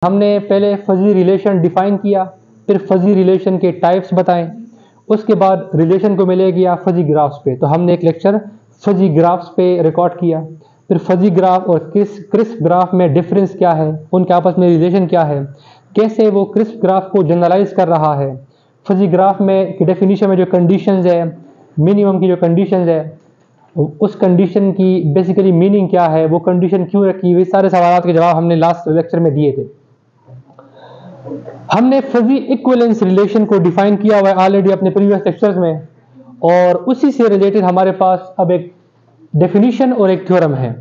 हमने पहले fuzzy relation define किया, फिर फजी रिलेशन के टाइप्स बताएं, उसके बाद रिलेशन को मिले गया फजी ग्राफ्स पे। तो हमने एक लेक्चर फजी ग्राफ्स पे रिकॉर्ड किया, फिर फजी ग्राफ और क्रिस्प ग्राफ में डिफरेंस क्या है, उनके आपस में रिलेशन क्या है, कैसे वो क्रिस्प ग्राफ को जनरलाइज कर रहा है, फजी ग्राफ में की डेफिनेशन में जो कंडीशंस है, मिनिमम की जो कंडीशंस है, उस कंडीशन की बेसिकली मीनिंग क्या है, वो कंडीशन क्यों रखी हुई, सारे सवालों के जवाब हमने लास्ट लेक्चर में दिए थे। हमने फजी इक्विवेलेंस रिलेशन को डिफाइन किया हुआ है ऑलरेडी अपने प्रीवियस लेक्चर्स में, और उसी से रिलेटेड हमारे पास अब एक डेफिनेशन और एक थ्योरम है।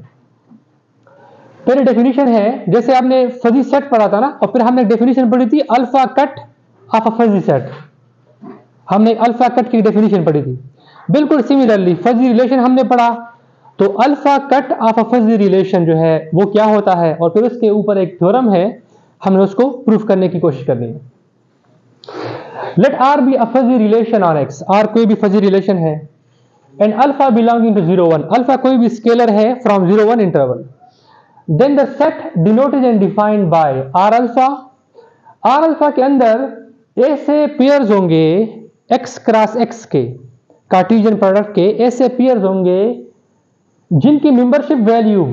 पहले डेफिनेशन है, जैसे आपने फजी सेट पढ़ा था ना, और फिर हमने डेफिनेशन पढ़ी थी alpha cut of a fuzzy set. हमने अल्फा कट की डेफिनेशन पढ़ी थी। बिल्कुल सिमिलरली फजी रिलेशन हमने पढ़ा, तो alpha cut of a fuzzy relation जो है वो क्या होता है, और फिर उसके ऊपर एक थ्योरम है, हमने उसको प्रूफ करने की कोशिश करनी है। Let R be a fuzzy relation on X, R कोई भी फजी रिलेशन है, and alpha belonging to 0 1, alpha कोई भी स्केलर है from 0 1 interval. Then the set denoted and defined by R alpha. R alpha के अंदर ऐसे पेयर्स होंगे एक्स क्रॉस एक्स के, कार्टेशियन प्रोडक्ट के ऐसे पेयर्स होंगे जिनकी मेंबरशिप वैल्यू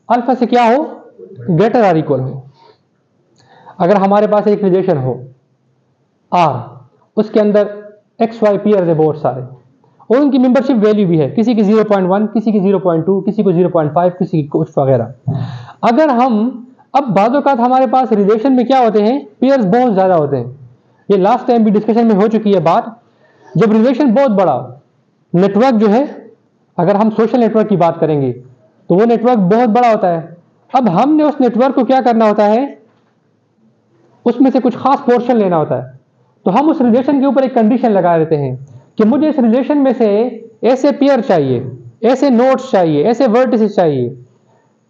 अल्फा से क्या हो, ग्रेटर आर इक्वल हो। अगर हमारे पास एक रिलेशन हो आर, उसके अंदर एक्स वाई पेयर्स है बहुत सारे, और उनकी मेंबरशिप वैल्यू भी है, किसी की 0.1, किसी की 0.2, किसी को 0.5, किसी की कुछ वगैरह। अगर हम अब बाज़ औक़ात हमारे पास रिलेशन में क्या होते हैं, पेयर्स बहुत ज़्यादा होते हैं। ये लास्ट टाइम भी डिस्कशन में हो चुकी है बात। जब रिलेशन बहुत बड़ा, नेटवर्क जो है, अगर हम सोशल नेटवर्क की बात करेंगे तो वो नेटवर्क बहुत बड़ा होता है। अब हमने उस नेटवर्क को क्या करना होता है, उसमें से कुछ खास पोर्शन लेना होता है। तो हम उस रिलेशन के ऊपर एक कंडीशन लगा देते हैं कि मुझे इस रिलेशन में से ऐसे पेयर चाहिए, ऐसे नोड्स चाहिए, ऐसे वर्टिसेस चाहिए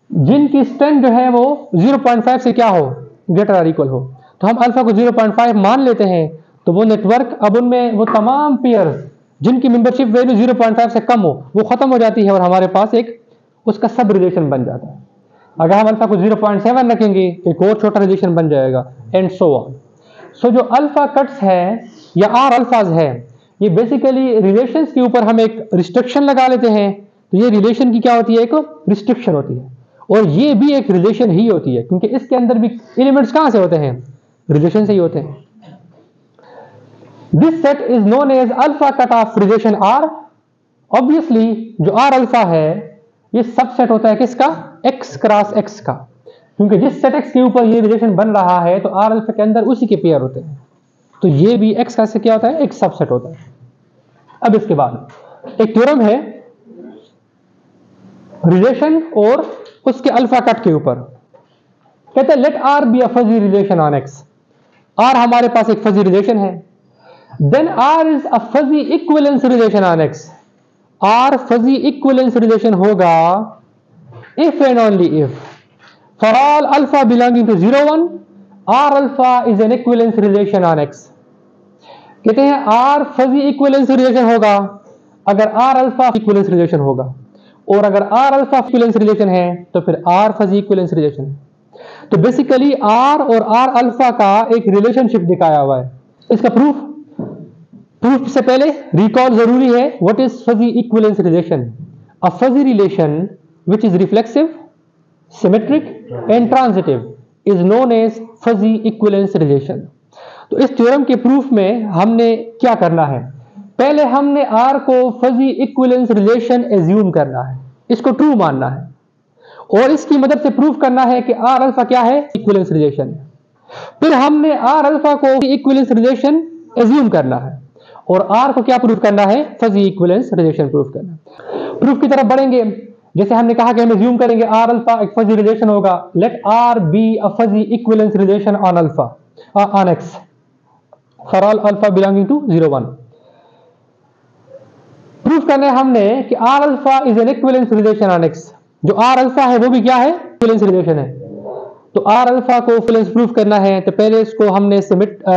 जिनकी स्ट्रेंथ जो है वो 0.5 से क्या हो, ग्रेटर आर इक्वल हो। तो हम अल्फा को 0.5 मान लेते हैं, तो वो नेटवर्क अब उनमें वो तमाम पेयर जिनकी मेंबरशिप वैल्यू 0.5 से कम हो वो खत्म हो जाती है, और हमारे पास एक उसका सब रिलेशन बन जाता है। अगर हम अल्फा को 0.7 रखेंगे, एक और छोटा रिलेशन बन जाएगा, एंड सो ऑन। सो जो अल्फा कट्स है या आर अल्फाज है, ये बेसिकली रिलेशंस के ऊपर हम एक रिस्ट्रिक्शन लगा लेते हैं। तो ये रिलेशन की क्या होती है, एक रिस्ट्रिक्शन होती है, और ये भी एक रिलेशन ही होती है, क्योंकि इसके अंदर भी एलिमेंट्स कहां से होते हैं, रिलेशन से ही होते हैं। This set is known as alpha cut of relation R. Obviously जो आर अल्फा है ये सबसेट होता है किसका, एक्स क्रॉस एक्स का, क्योंकि जिस सेट एक्स के ऊपर ये रिलेशन बन रहा है तो आर अल्फा के अंदर उसी के पेयर होते हैं। तो ये भी एक्स का से क्या होता है, एक सबसेट होता है। अब इसके बाद एक थ्योरम है रिलेशन और उसके अल्फा कट के ऊपर, कहते हैं let R be a fuzzy relation on X. R हमारे पास एक फजी रिलेशन है, then R is a fuzzy equivalence relation on X. R fuzzy equivalence relation होगा if and only if for all alpha belonging to 0 1 R alpha is an equivalence relation on X। कहते हैं R fuzzy equivalence relation होगा अगर R alpha equivalence relation होगा, और अगर R alpha equivalence relation है तो फिर R फजी इक्विवेलेंस रिलेशन है। तो बेसिकली R और R अल्फा का एक रिलेशनशिप दिखाया हुआ है। इसका प्रूफ से पहले रिकॉल जरूरी है, what is fuzzy equivalence relation. A fuzzy relation which is reflexive, symmetric and transitive is known as fuzzy equivalence relation। तो इस थ्योरम के प्रूफ में हमने क्या करना है, पहले हमने R को फजी इक्विवेलेंस रिलेशन एज्यूम करना है, इसको ट्रू मानना है, और इसकी मदद से प्रूफ करना है कि R अल्फा क्या है, इक्विवेलेंस रिलेशन है। फिर हमने R अल्फा को इक्विवेलेंस रिलेशन एज्यूम करना है, और R को क्या प्रूफ करना है, फजी इक्विवेलेंस रिलेशन प्रूफ करना। प्रूफ की तरफ बढ़ेंगे, जैसे हमने कहा कि हम एज्यूम करेंगे आर अल्फा एक फजी रिलेशन होगा, let R be a fuzzy equivalence relation on alpha on X for all alpha belonging to 0 1। Proof करने हमने कि R alpha is an equivalence relation on X. जो आर अल्फा है वो भी क्या है, इक्विवेलेंस रिलेशन है। तो आर अल्फा को इक्विवेलेंस प्रूफ करना है, तो पहले इसको हमने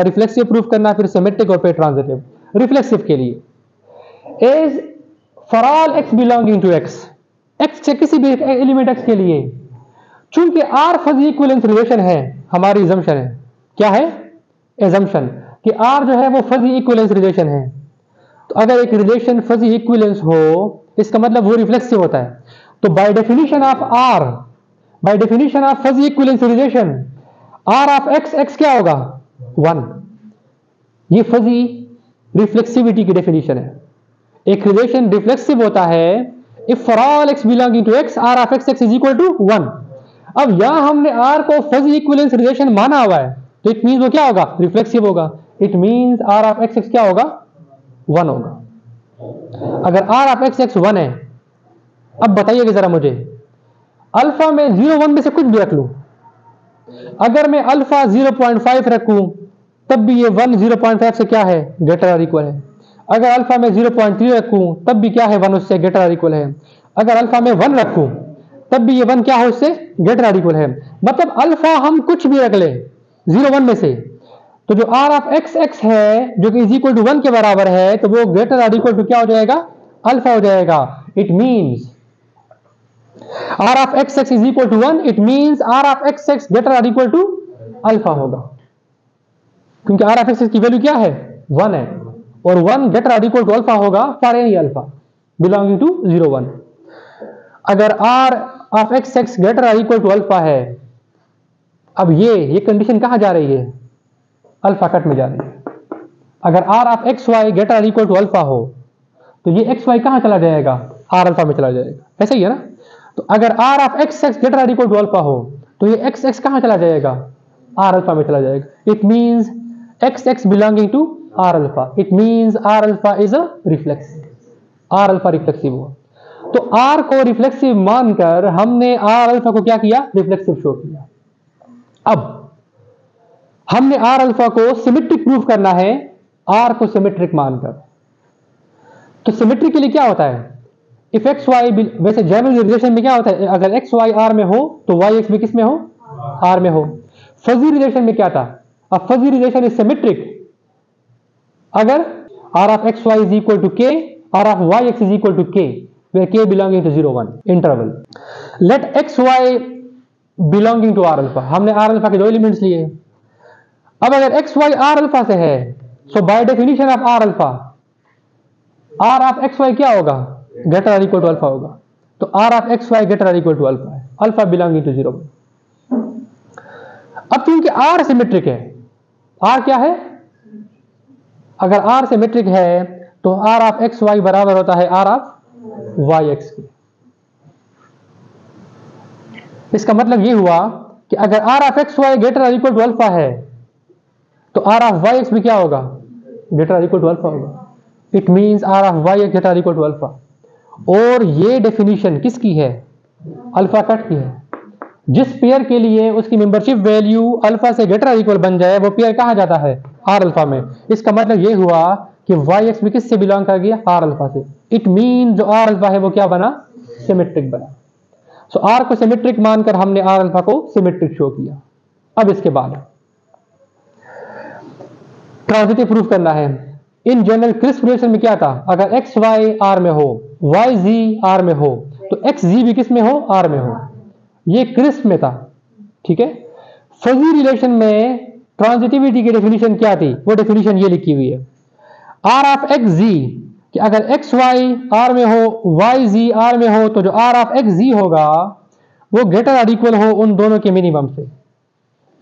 रिफ्लेक्सिव प्रूफ करना, फिर सिमेट्रिक और फिर ट्रांजिटिव। रिफ्लेक्सिव के लिए as for all x belonging to X, x से किसी भी एलिमेंट एक्स के लिए, चूंकि आर फजी इक्विवेलेंस रिलेशन है, हमारी assumption है। क्या है? assumption कि R जो है वो फजी इक्विवेलेंस रिलेशन है। तो अगर एक रिलेशन फजी इक्विवेलेंस हो इसका मतलब वो रिफ्लेक्सिव होता है। तो bye definition of R, bye definition of fuzzy equivalence relation, R of x क्या होगा? 1। ये फजी रिफ्लेक्सिविटी की डेफिनेशन है। एक रिलेशन रिफ्लेक्सिव होता है if for all x belonging to x, R of x is equal to 1। अब यहां हमने R को फजी इक्विवेलेंस रिलेशन माना हुआ है, तो इट मींस वो क्या होगा? रिफ्लेक्सिव होगा। It means R of x क्या होगा? 1 होगा। अगर R ऑफ x 1 है, अब बताइएगा जरा मुझे, अल्फा में 0 1 में से कुछ भी रख लूं, अगर मैं अल्फा 0.5 रखूं तब भी ये 1 0.5 से क्या है? ग्रेटर और इक्वल है। अगर अल्फा में 0.3 रखूं तब भी क्या है? 1 उससे ग्रेटर और इक्वल है। अगर अल्फा में 1 रखूं तब भी ये 1 क्या है? उससे ग्रेटर और इक्वल है। मतलब अल्फा हम कुछ भी रख ले 0 1 में से, तो जो R ऑफ x है जो कि इज इक्वल टू 1 के बराबर है, तो वो ग्रेटर और इक्वल टू क्या हो जाएगा? अल्फा हो जाएगा। It means R of x is equal to 1, it means R of x greater or equal to alpha होगा, क्योंकि R of x की वैल्यू क्या है? 1 है, और 1 greater or equal to alpha होगा for any alpha belonging to 0 1। अगर R of x greater or equal to alpha है, अब ये कंडीशन कहां जा रही है? अल्फा कट में जा रही है। अगर R of xy greater or equal to alpha हो तो ये xy कहां चला जाएगा? R अल्फा में चला जाएगा। ऐसा ही है ना? तो अगर R ऑफ x ग्रेटर और इक्वल टू अल्फा हो तो ये x कहां चला जाएगा? R अल्फा में चला जाएगा। It means x belonging to R alpha. It means R alpha is a reflexive. R alpha reflexive हुआ। तो R को रिफ्लेक्सिव मानकर हमने R अल्फा को क्या किया? रिफ्लेक्सिव शो किया। अब हमने R अल्फा को सिमेट्रिक प्रूफ करना है, R को सिमेट्रिक मानकर। तो सिमेट्री के लिए क्या होता है? इफ एक्स वाई, वैसे जनरल रिलेशन में क्या होता है? अगर एक्स वाई आर में हो तो वाई एक्स भी किस में हो? आर में हो। फजी रिलेशन में क्या था? अब फजी रिलेशन इज सिमेट्रिक अगर R of x Y is equal to k, R of Y x is equal to k, where k belonging to 0 1 interval. Let x y belonging to R alpha. हमने R alpha के 2 elements लिए। अब अगर x Y are alpha से है, so by definition of R alpha, R of x y क्या होगा? Greater और इक्वल टू अल्फा होगा। तो R of x Y greater और इक्वल टू अल्फा है, अल्फा बिलोंगिंग टू 0 1। अब क्योंकि R सिमेट्रिक है, R क्या है? अगर R सिमेट्रिक है तो R ऑफ एक्स वाई बराबर होता है R ऑफ वाई एक्स के। इसका मतलब ये हुआ कि अगर R of x Y greater और इक्वल टू अल्फा है तो R ऑफ वाई एक्स भी क्या होगा? ग्रेटर और इक्वल टू अल्फा होगा। It means R of Y x greater और इक्वल टू अल्फा। और ये डेफिनेशन किसकी है? अल्फा कट की है। जिस पेयर के लिए उसकी मेंबरशिप वैल्यू अल्फा से ग्रेटर और इक्वल बन जाए वो पेयर कहां जाता है? आर अल्फा में। इसका मतलब ये हुआ कि वाई एक्स भी किससे बिलोंग कर गया? आर अल्फा से। इट मीन जो आर अल्फा है वो क्या बना? सिमेट्रिक बना। सो आर को सिमेट्रिक मानकर हमने आर अल्फा को सिमेट्रिक शो किया। अब इसके बाद ट्रांजिटिव प्रूफ करना है। इन जनरल क्रिस्प रिलेशन में क्या था? अगर एक्स वाई आर में हो, वाई जी आर में हो, तो एक्स जी भी किस में हो? आर में हो। ये क्रिस्प में था, ठीक है। फजी रिलेशन में ट्रांजिटिविटी की डेफिनेशन क्या थी? वो डेफिनेशन ये लिखी हुई है, आर ऑफ एक्स जी, कि अगर एक्स वाई आर में हो, वाई जी आर में हो, तो जो आर ऑफ एक्स जी होगा वो ग्रेटर और इक्वल हो उन दोनों के मिनिमम से।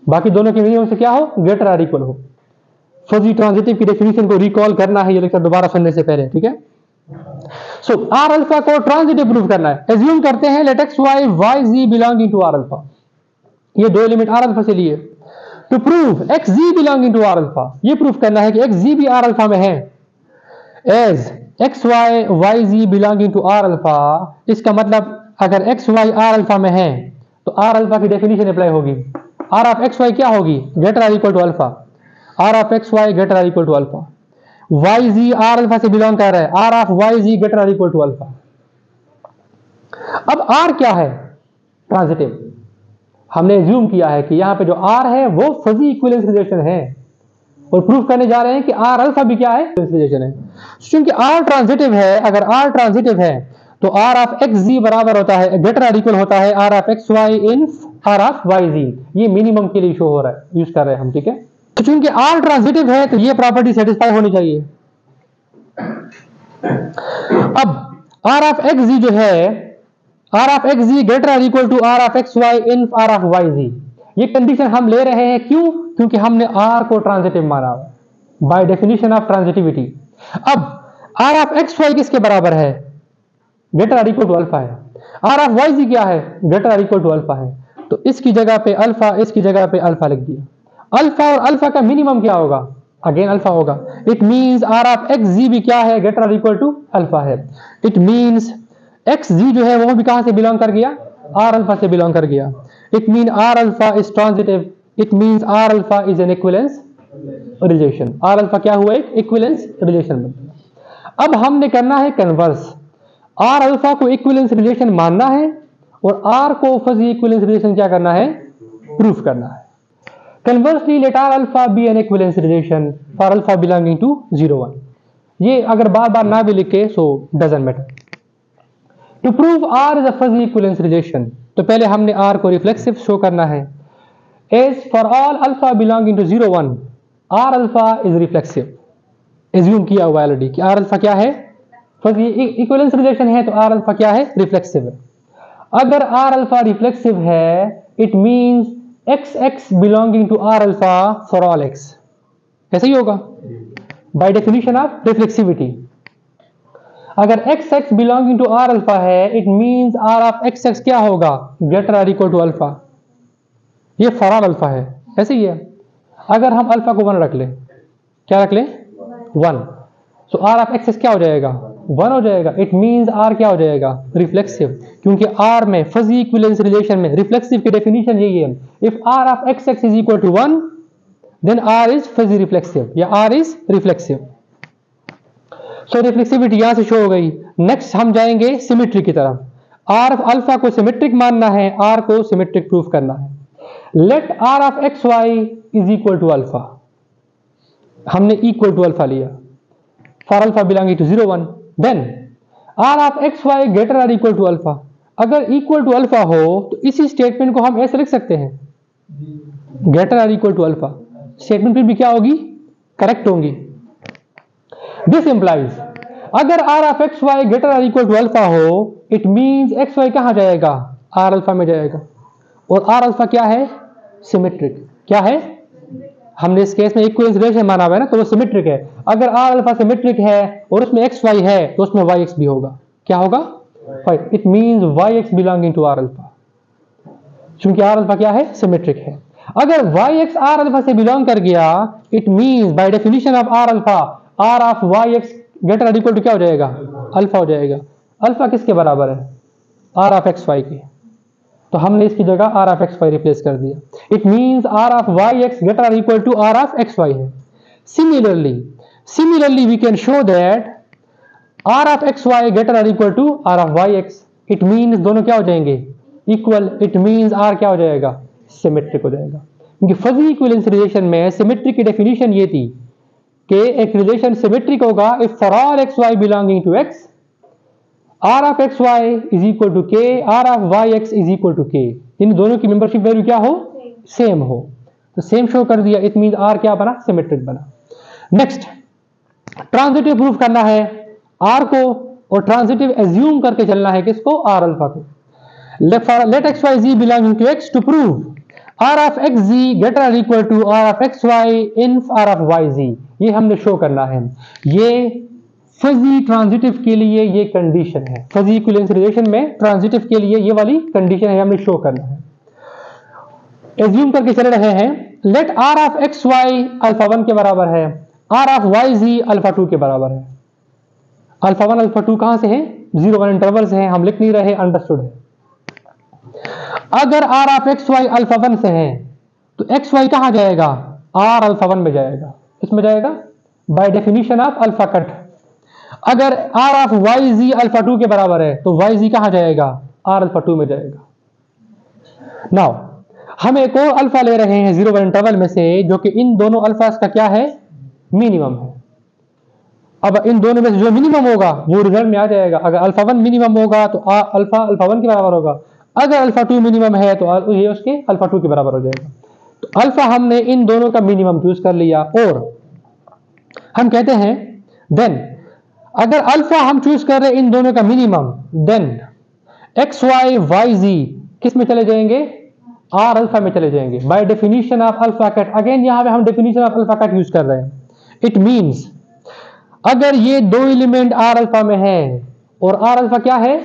बाकी दोनों के मिनिमम से क्या हो? ग्रेटर और इक्वल हो। फजी ट्रांजिटिव की डेफिनेशन को रिकॉल करना है ये लेक्चर दोबारा सुनने से पहले, ठीक है। सो आर अल्फा को ट्रांजिटिव प्रूफ करना है। एज्यूम करते हैं let x y y z belonging to R alpha. ये 2 एलिमेंट आर अल्फा से लिए। To prove x z belonging to R alpha, ये प्रूफ करना है कि एक्स जी भी आर अल्फा में है। As x y y z belonging to R alpha, इसका मतलब अगर एक्स वाई आर अल्फा में है तो आर अल्फा की डेफिनेशन अप्लाई होगी। आर ऑफ एक्स वाई क्या होगी? ग्रेटर और equal to alpha. R of x Y greater और equal to alpha. Y z R alpha से बिलोंग कर रहा है, R of Y z greater और इक्वल टू अल्फा। अब आर क्या है? ट्रांजिटिव। हमने एज्यूम किया है कि यहां पे जो आर है वो फजी इक्विवेलेंस रिलेशन है, और प्रूफ करने जा रहे हैं कि आर अल्फा भी क्या है? रिलेशन है। क्योंकि आर ट्रांजिटिव है, अगर आर ट्रांजिटिव है तो आर ऑफ एक्स जी बराबर होता है, ग्रेटर और इक्वल होता है R of x y in R of Y z, ये मिनिमम के लिए शो हो रहा है, यूज कर रहे हैं हम, ठीक है। तो चूंकि आर ट्रांजिटिव है तो ये प्रॉपर्टी सेटिस्फाई होनी चाहिए। अब आर ऑफ एक्स जी जो है, R of x z greater और equal to R of x y in R of Y z, ये कंडीशन हम ले रहे हैं, क्यों? क्योंकि हमने आर को ट्रांजिटिव माना बाय डेफिनेशन ऑफ ट्रांजिटिविटी। अब आर ऑफ एक्स वाई किसके बराबर है? ग्रेटर और इक्वल टू अल्फा है। आर ऑफ वाई जी क्या है? ग्रेटर और इक्वल टू अल्फा है। तो इसकी जगह पे अल्फा, इसकी जगह पे अल्फा लिख दिया। अल्फा और अल्फा का मिनिमम क्या होगा? अगेन अल्फा होगा। It means R of x z भी क्या है? ग्रेटर और इक्वल टू अल्फा है। इट मींस एक्स जी जो है वो भी कहां से बिलोंग कर गया? आर अल्फा से बिलोंग कर गया। It mean R alpha is transitive. It means R alpha is an equivalence relation. R alpha क्या हुआ? एक इक्विवेलेंस रिलेशन बन गया। अब हमने करना है कन्वर्स। आर अल्फा को इक्विवेलेंस रिलेशन मानना है और आर को फजी इक्विवेलेंस रिलेशन क्या करना है? प्रूफ करना है। Conversely let R alpha be an equivalence relation for alpha belonging to 0 1। ये अगर बार बार ना भी लिखे so doesn't matter. To prove R is a fuzzy equivalence relation, तो पहले हमने आर को रिफ्लेक्सिव शो करना है। As for all alpha belonging to 0 1 R alpha is reflexive. Assume किया हुआ ऑलरेडी कि आर अल्फा क्या है? फजी इक्विवेलेंस रिलेशन है तो आर अल्फा क्या है? रिफ्लेक्सिव है। अगर आर अल्फा रिफ्लेक्सिव है it means x x belonging to R alpha for all x, ऐसा ही होगा बाय डेफिनेशन ऑफ रिफ्लेक्सिविटी। अगर x x belonging to R alpha है it means R of x x क्या होगा? ग्रेटर और equal to alpha. ये for all alpha है, ऐसे ही है। अगर हम अल्फा को 1 रख ले, क्या रख ले? 1, सो आर ऑफ एक्स एक्स क्या हो जाएगा? 1 हो जाएगा। इट मींस आर क्या हो जाएगा? रिफ्लेक्सिव, क्योंकि आर में फजी इक्विवेलेंस रिलेशन में रिफ्लेक्सिव की डेफिनेशन यही है। If R of x x is equal to 1 then R is fuzzy reflexive या R is reflexive. So reflexivity यहां से शो हो गई। नेक्स्ट हम जाएंगे सिमेट्री की तरफ। आर ऑफ अल्फा को सिमेट्रिक मानना है, आर को सिमेट्रिक प्रूफ करना है। Let R of x Y is equal to alpha, हमने इक्वल टू अल्फा लिया for alpha belonging to 0 1। Then R of x Y greater और इक्वल टू अल्फा। अगर इक्वल टू अल्फा हो तो इसी स्टेटमेंट को हम ऐसे लिख सकते हैं, ग्रेटर और इक्वल टू अल्फा। स्टेटमेंट फिर भी क्या होगी? करेक्ट होंगी। दिस इंप्लाइज अगर R of x Y greater और इक्वल टू अल्फा हो इट मींस एक्स वाई कहां जाएगा? आर अल्फा में जाएगा। और आर अल्फा क्या है? सिमेट्रिक। क्या है? हमने इस केस में इक्विवेलेंस रिलेशन माना हुआ है ना, तो वो सिमेट्रिक है। अगर आर अल्फा सिमेट्रिक है और उसमें एक्स वाई है तो उसमें वाई एक्स भी होगा। क्या होगा? It means Y X belonging to R alpha, क्योंकि आर अल्फा क्या है? सिमेट्रिक है। अगर वाई एक्स आर अल्फा से बिलोंग कर गया it means by definition of R alpha R of Y x greater और इक्वल टू क्या हो जाएगा? अल्फा हो जाएगा। अल्फा किसके बराबर है? आर ऑफ एक्स वाई के। तो हमने इसकी जगह R of x y replace कर दिया। It means R of Y x greater और equal to R of x y है। Similarly we can show that R of x Y greater और equal to R of Y x. It means दोनों क्या हो जाएंगे? Equal. It means are क्या हो जाएगा? सिमेट्रिक हो जाएगा। क्योंकि फजी इक्विवेलेंस रिलेशन में सिमेट्रिक की डेफिनेशन ये थी कि एक रिलेशन सिमेट्रिक होगा if for all x y belonging to X R of x Y is equal to k, R of Y x is equal to k. इन दोनों की मेंबरशिप वैल्यू क्या हो? सेम हो। तो सेम शो कर दिया। इट मींस आर क्या बना? सिमेट्रिक बना। नेक्स्ट ट्रांजिटिव प्रूफ करना है आर को, और ट्रांजिटिव एज्यूम करके चलना है किसको? आर अल्फा को। Let x y z belonging to X to prove R of x z greater और equal to R of x y in R of Y z. ये हमने शो करना है। ये फजी ट्रांजिटिव के लिए ये कंडीशन है। फजी इक्विवेलेंस रिलेशन में ट्रांजिटिव के लिए ये वाली कंडीशन है, हमने शो करना है। एज्यूम करके चल रहे हैं let R of x Y alpha 1 के बराबर है, R of Y ji alpha 2 के बराबर है। अल्फा 1 अल्फा 2 कहां से है? 0 1 इंटरवल से है, हम लिख नहीं रहे, अंडरस्टूड है। अगर R of x Y alpha 1 से है तो एक्स वाई कहां जाएगा? आर अल्फा 1 में जाएगा। इसमें जाएगा by definition of alpha cut. अगर R of Y ji alpha 2 के बराबर है तो वाई जी कहां जाएगा? आर अल्फा 2 में जाएगा। नाउ हम एक और अल्फा ले रहे हैं 0 1 इंटरवल में से, जो कि इन दोनों अल्फास का क्या है? मिनिमम है। अब इन दोनों में से जो मिनिमम होगा वो रिजल्ट में आ जाएगा। अगर अल्फा 1 मिनिमम होगा तो अल्फा 1 के बराबर होगा, अगर अल्फा 2 मिनिमम है तो ये उसके अल्फा 2 के बराबर हो जाएगा। तो अल्फा हमने इन दोनों का मिनिमम चूज कर लिया और हम कहते हैं देन अगर अल्फा हम चूज कर रहे हैं इन दोनों का minimum, then x y y z किस में चले जाएंगे, आर अल्फा में चले जाएंगे। By definition of alpha cut, again यहां पे हम definition of alpha cut use कर रहे हैं। इट मींस अगर ये दो एलिमेंट आर अल्फा में है और आर अल्फा क्या है,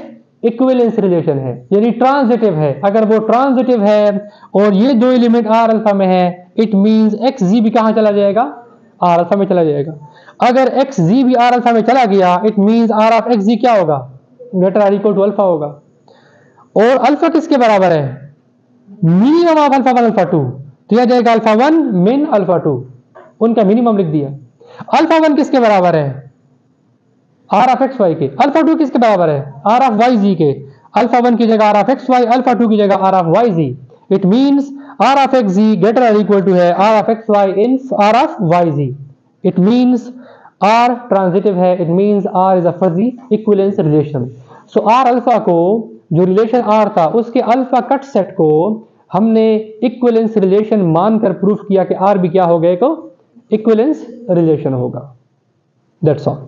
इक्विवेलेंस रिलेशन है, यानी ट्रांजिटिव है। अगर वो ट्रांजिटिव है और ये दो एलिमेंट आर अल्फा में है, इट मींस एक्स जी भी कहां चला जाएगा, आर अल्फा में चला जाएगा। अगर एक्स जी भी आर अल्फा में चला गया, it means R of x z क्या होगा, greater or equal to alpha होगा। और अल्फा किसके बराबर है, मिनिमम ऑफ अल्फा 1 अल्फा 2, तो यह जाएगा अल्फा 1 मिन अल्फा 2, उनका मिनिमम लिख दिया। अल्फा 1 किसके बराबर है, आर ऑफ एक्स वाई के। अल्फा 2 किसके बराबर है, आर ऑफ वाई जी के। अल्फा 1 की जगह R of x Y, alpha 2 की जगह R of Y z. It means R of x z greater or equal to है R of x y in R of Y z. It means R transitive है, it means R is a fuzzy equivalence relation. So R alpha को जो relation are था उसके alpha cut set को हमने equivalence relation मानकर proof किया कि आर भी क्या हो गया, इक्विवेलेंस रिलेशन होगा। That's all.